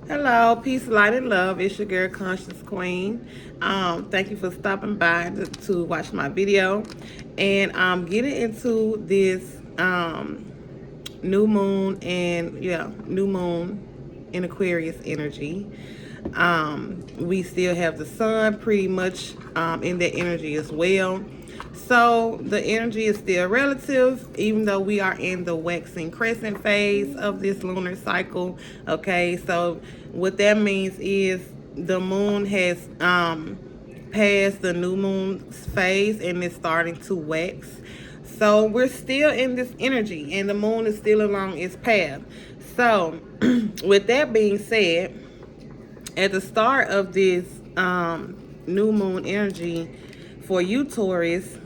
Hello, peace, light, and love. It's your girl, Conscious Queen. Thank you for stopping by to watch my video. And I'm getting into this new moon and new moon in Aquarius energy. We still have the sun pretty much in that energy as well. So the energy is still relative, even though we are in the waxing crescent phase of this lunar cycle. Okay, so what that means is the moon has passed the new moon phase and it's starting to wax. So we're still in this energy, and the moon is still along its path. So, with that being said, at the start of this new moon energy for you Taurus,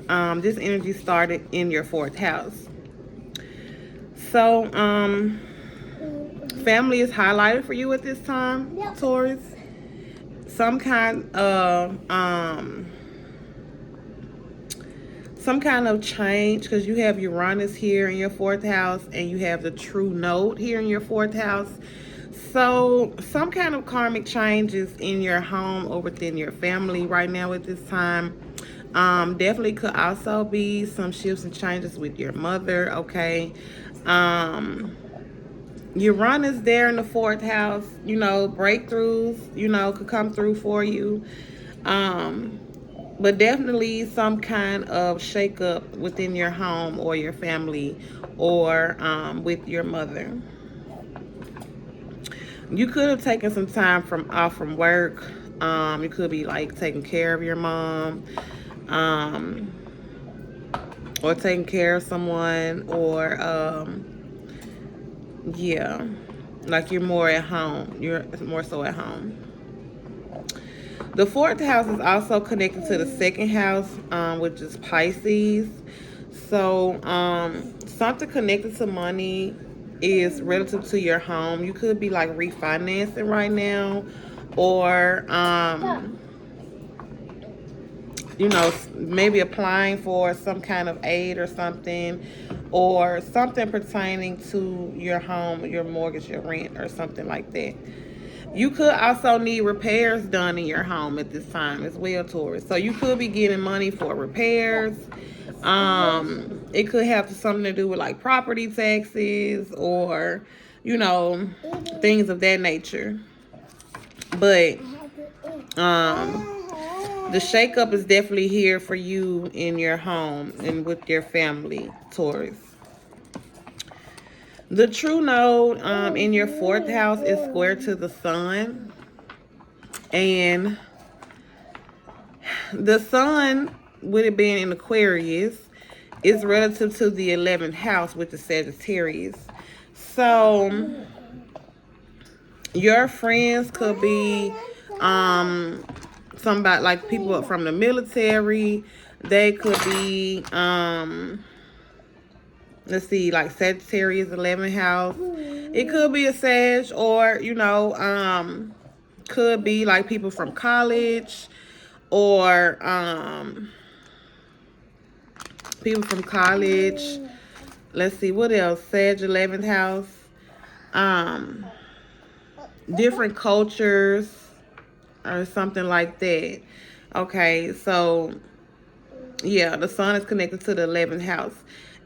this energy started in your fourth house. So family is highlighted for you at this time, Taurus. Some kind of change, because you have Uranus here in your fourth house and you have the true node here in your fourth house. So some kind of karmic changes in your home or within your family right now at this time. Definitely could also be some shifts and changes with your mother. Okay. Uranus there in the fourth house, breakthroughs, could come through for you. But definitely some kind of shakeup within your home or your family, or with your mother. You could have taken some time off from work. You could be like taking care of your mom, or taking care of someone, or yeah, like you're more at home. You're more so at home. The fourth house is also connected to the second house, which is Pisces. So something connected to money is relative to your home. You could be like refinancing right now, or maybe applying for some kind of aid or something, or something pertaining to your home, your mortgage, your rent, or something like that. You could also need repairs done in your home at this time as well, Taurus. So you could be getting money for repairs. It could have something to do with like property taxes, or things of that nature. But the shakeup is definitely here for you in your home and with your family, Taurus. The true node in your fourth house is square to the sun. And the sun, with it being in Aquarius, is relative to the 11th house, which is Sagittarius. So your friends could be somebody like people from the military. They could be let's see, like Sagittarius 11th house. It could be a Sag, or could be like people from college, or people from college. Let's see, what else? Sag 11th house. Different cultures or something like that. Okay, so yeah, the sun is connected to the 11th house.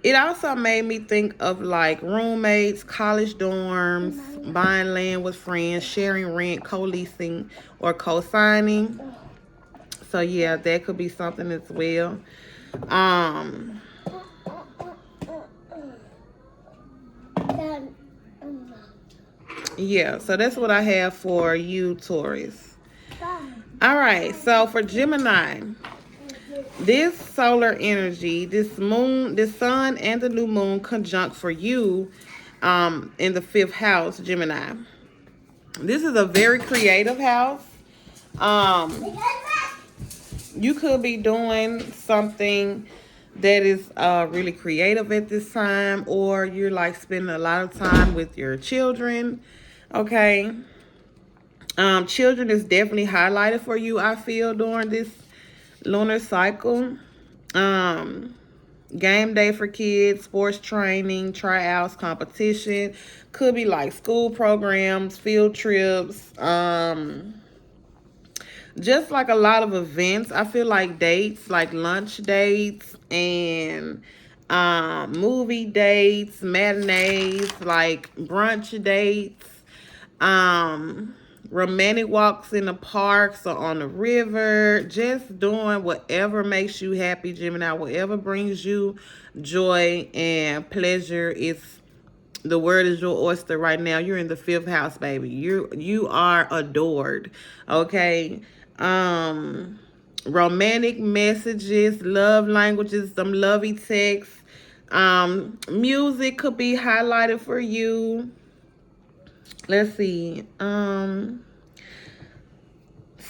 It also made me think of like roommates, college dorms, buying land with friends, sharing rent, co-leasing, or co-signing. So yeah, that could be something as well. Yeah, so that's what I have for you, Taurus. All right, so for Gemini, this solar energy, this moon, this sun and the new moon conjunct for you in the 5th house, Gemini. This is a very creative house. You could be doing something that is really creative at this time, or you're like spending a lot of time with your children. Okay. Children is definitely highlighted for you, I feel, during this lunar cycle. game day for kids, sports training, tryouts, competition. Could be like school programs, field trips, just like a lot of events. I feel like dates, like lunch dates and movie dates, matinees, like brunch dates, um romantic walks in the parks or on the river, just doing whatever makes you happy, Gemini. Whatever brings you joy and pleasure is the word is your oyster right now. You're in the fifth house, baby. You are adored. Okay. Romantic messages, love languages, some lovey texts. Music could be highlighted for you. Let's see.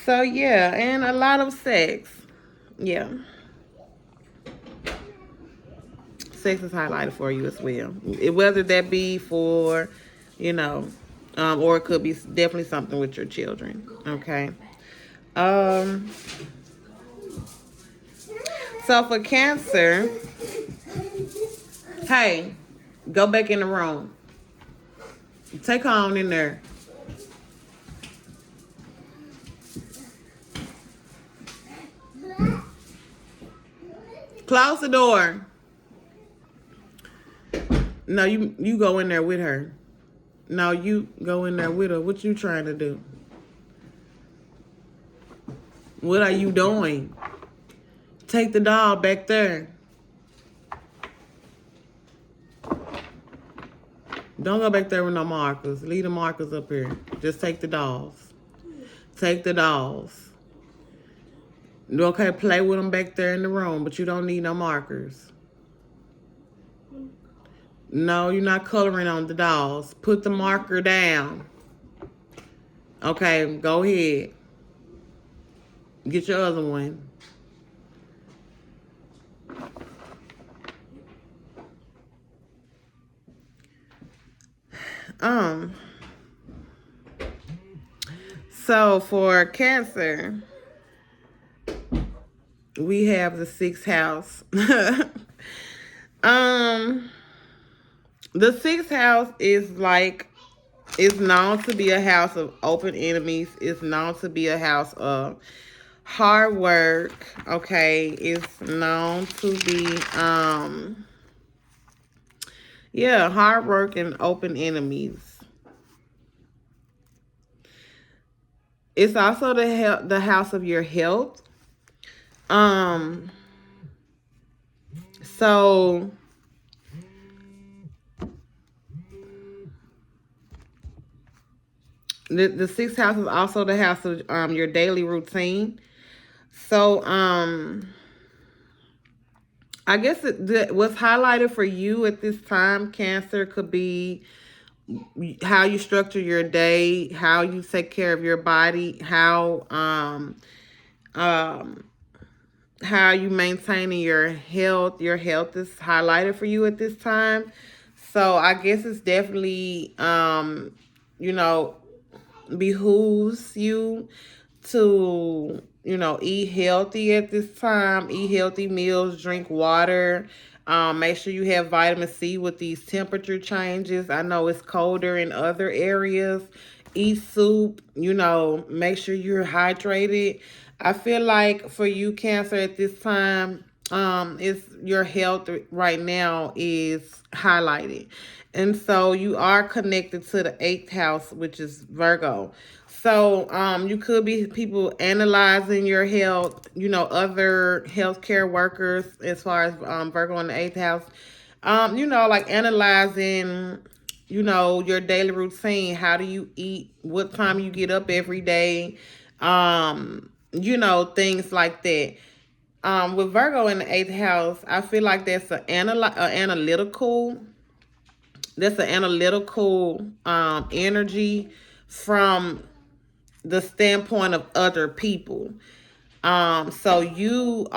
So yeah, and a lot of sex. Yeah. Sex is highlighted for you as well. Whether that be for, you know, or it could be definitely something with your children. Okay. Um, so for Cancer, hey, go back in the room. Take her on in there. Close the door. No, you go in there with her. No, you go in there with her. What you trying to do? What are you doing? Take the doll back there. Don't go back there with no markers. Leave the markers up here. Just take the dolls. Take the dolls. Okay, play with them back there in the room, but you don't need no markers. No, you're not coloring on the dolls. Put the marker down. Okay, go ahead. Get your other one. So for Cancer, we have the sixth house. The sixth house is known to be a house of open enemies. It's known to be a house of hard work. Okay, it's known to be hard work and open enemies. It's also the house of your health. So the sixth house is also the house of your daily routine. So I guess what's highlighted for you at this time, Cancer, could be how you structure your day, how you take care of your body, how you maintaining your health. Your health is highlighted for you at this time. So I guess it's definitely behooves you to eat healthy at this time. Eat healthy meals, drink water. Make sure you have vitamin C with these temperature changes. I know it's colder in other areas. Eat soup, make sure you're hydrated. I feel like for you, Cancer, at this time, it's your health right now is highlighted. And so you are connected to the eighth house, which is Virgo. So you could be people analyzing your health, other healthcare workers as far as Virgo in the eighth house, like analyzing, your daily routine. How do you eat? What time you get up every day? Things like that. With Virgo in the eighth house, I feel like that's an analytical energy from the standpoint of other people. So you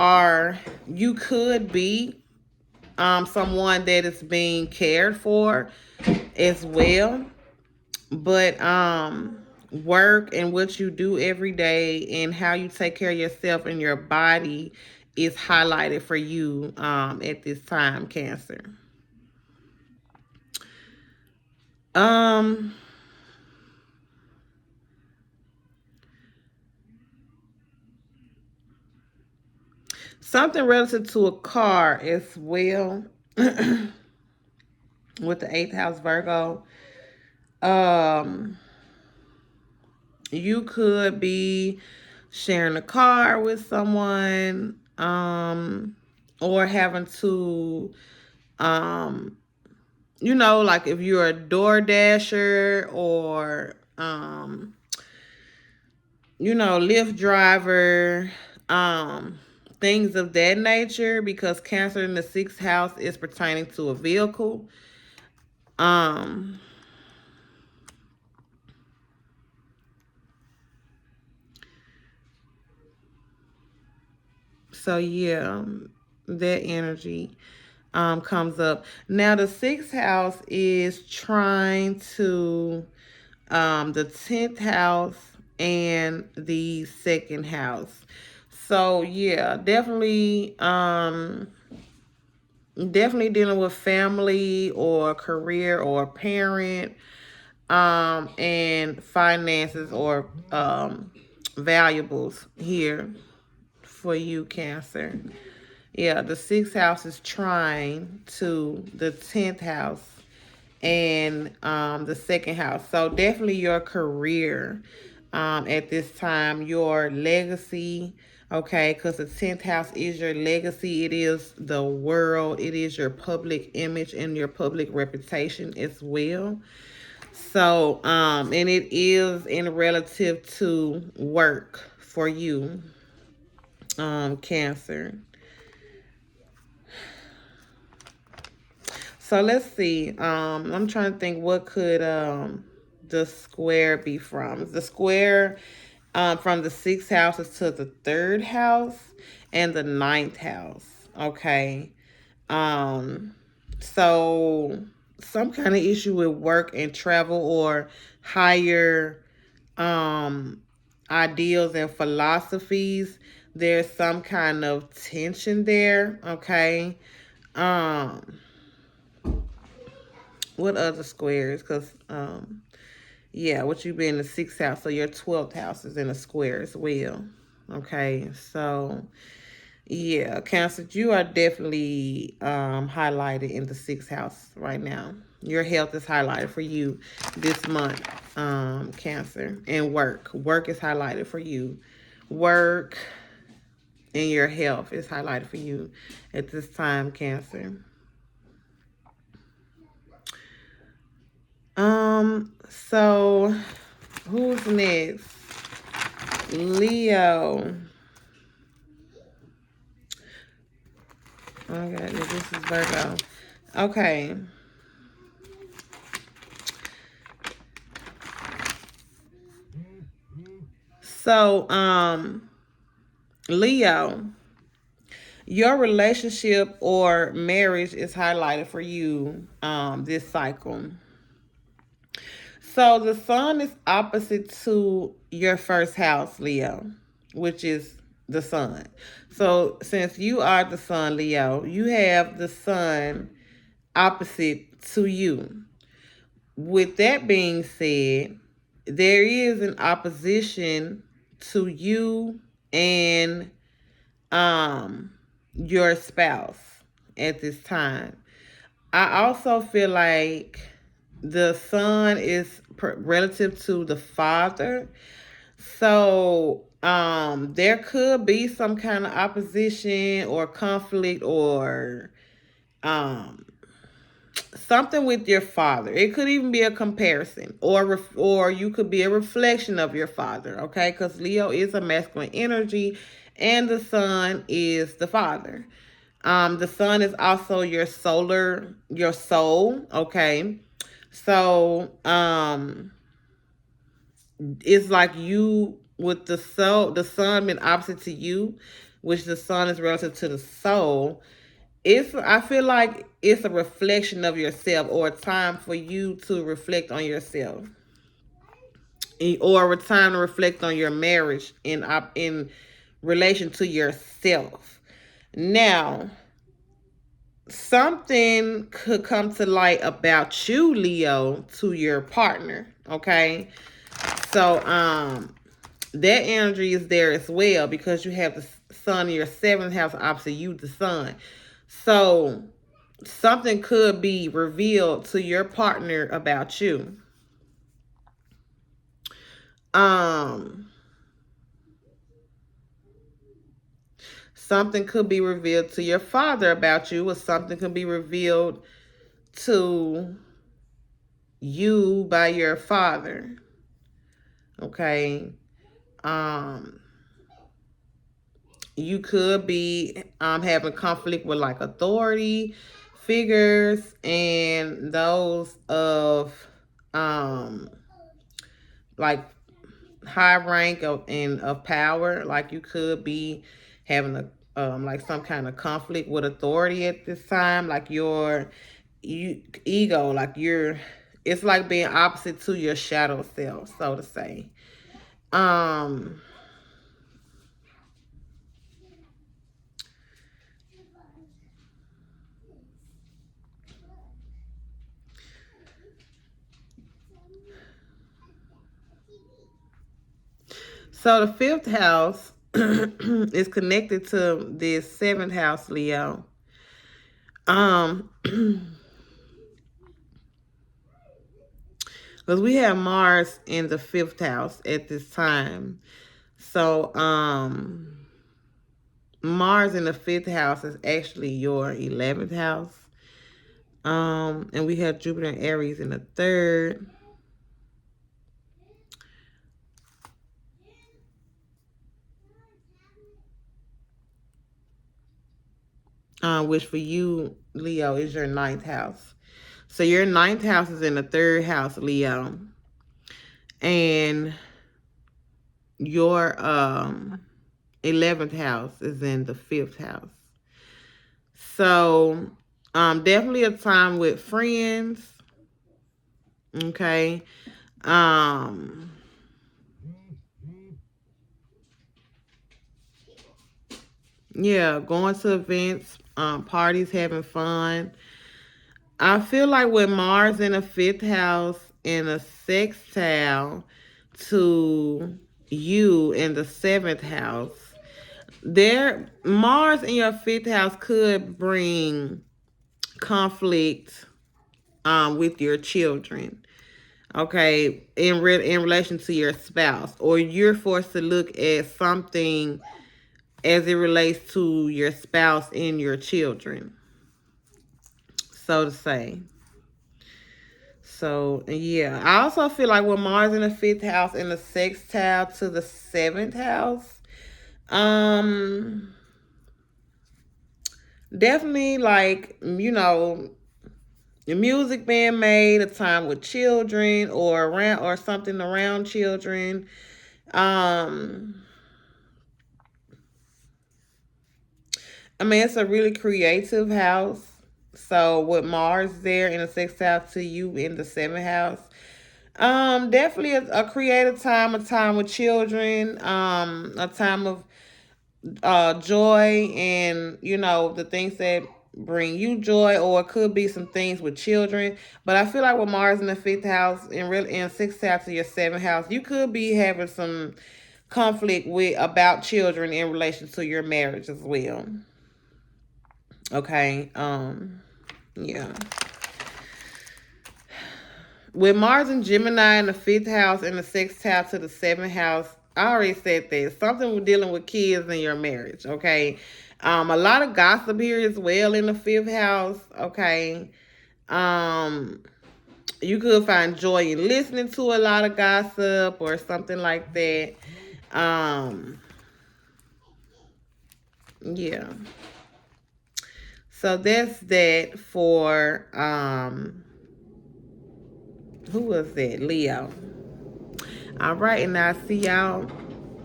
could be someone that is being cared for as well, but work and what you do every day and how you take care of yourself and your body is highlighted for you at this time, Cancer. Um, Something relative to a car as well with the 8th house Virgo. You could be sharing a car with someone, or having to, like if you're a door dasher or, Lyft driver, things of that nature, because Cancer in the 6th house is pertaining to a vehicle. So yeah, that energy comes up. Now the 6th house is trying to the 10th house and the 2nd house. So yeah, definitely dealing with family or career or parent, and finances or valuables here for you, Cancer. Yeah, the 6th house is trying to the 10th house and the 2nd house. So definitely your career at this time, your legacy, okay, because the 10th house is your legacy. It is the world. It is your public image and your public reputation as well. So, and it is in relative to work for you, Cancer. So let's see. I'm trying to think what could the square be from. The square from the 6th house is to the 3rd house and the 9th house. Okay. So some kind of issue with work and travel or higher ideals and philosophies. There's some kind of tension there. Okay. Um what other squares? Because yeah, what you be in the 6th house, so your 12th house is in a square as well. Okay, so yeah, Cancer, you are definitely highlighted in the 6th house right now. Your health is highlighted for you this month, Cancer. And work is highlighted for you. Work and your health is highlighted for you at this time, Cancer. So who's next? Leo. Okay, this is Virgo. Okay. So, Leo, your relationship or marriage is highlighted for you this cycle. So the sun is opposite to your first house, Leo, which is the sun. So since you are the sun, Leo, you have the sun opposite to you. With that being said, there is an opposition to you and um your spouse at this time. I also feel like the sun is relative to the father. So there could be some kind of opposition or conflict or um something with your father. It could even be a comparison, or you could be a reflection of your father, okay? Because Leo is a masculine energy and the sun is the father. The sun is also your soul, okay? So, it's like you with the sun being opposite to you, which the sun is relative to the soul. I feel like it's a reflection of yourself, or a time for you to reflect on yourself, or a time to reflect on your marriage in relation to yourself. Now, something could come to light about you, Leo, to your partner. Okay. So, that energy is there as well because you have the sun in your seventh house opposite you, the sun. So, something could be revealed to your partner about you. Something could be revealed to your father about you, or something could be revealed to you by your father. Okay. Um, you could be having conflict with like authority figures and those of like high rank of power. Like you could be having a like some kind of conflict with authority at this time. Like your ego, like it's like being opposite to your shadow self, so to say. Um so the fifth house is connected to this seventh house, Leo. Um because we have Mars in the fifth house at this time. So Mars in the fifth house is actually your 11th house. And we have Jupiter and Aries in the third. Which for you, Leo, is your ninth house. So your ninth house is in the third house, Leo. And your 11th house is in the fifth house. So definitely a time with friends. Okay. Yeah, going to events, parties, having fun. I feel like with Mars in the fifth house and a sextile to you in the seventh house, there Mars in your fifth house could bring conflict with your children. Okay, in relation to your spouse, or you're forced to look at something as it relates to your spouse and your children, so to say. So yeah, I also feel like with Mars in the fifth house and the sextile to the seventh house, definitely like the music being made, a time with children or around or something around children. I mean, it's a really creative house. So with Mars there in the sextile to you in the seventh house, definitely a creative time, a time with children, a time of joy, and the things that bring you joy, or it could be some things with children. But I feel like with Mars in the fifth house and really in sixth house to your seventh house, you could be having some conflict with about children in relation to your marriage as well. Okay. Yeah. With Mars and Gemini in the fifth house and the sixth house to the seventh house, I already said that. Something with dealing with kids in your marriage, okay? A lot of gossip here as well in the fifth house, okay? You could find joy in listening to a lot of gossip or something like that. Yeah. So that's that for who was that? Leo. All right, and I'll see y'all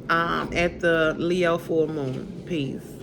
at the Leo full moon. Peace.